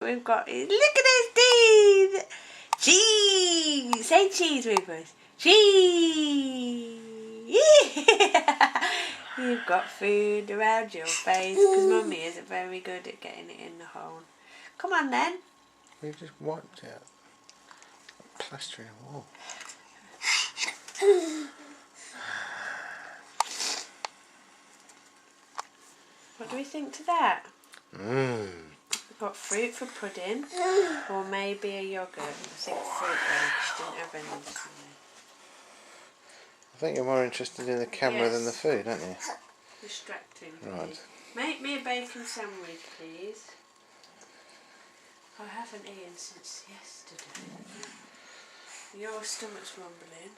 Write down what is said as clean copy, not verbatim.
we've got is, look at those teeth! Cheese! Say cheese, Rufus. Cheese! You've got food around your face because Mummy isn't very good at getting it in the hole. Come on then. We've just wiped it. Plastering a wall. What do we think to that? Mmm. We've got fruit for pudding, or maybe a yoghurt. I think fruit though, because didn't have any yesterday. I think you're more interested in the camera than the food, aren't you? Distracting. Right. Make me a bacon sandwich, please. I haven't eaten since yesterday. Your stomach's rumbling.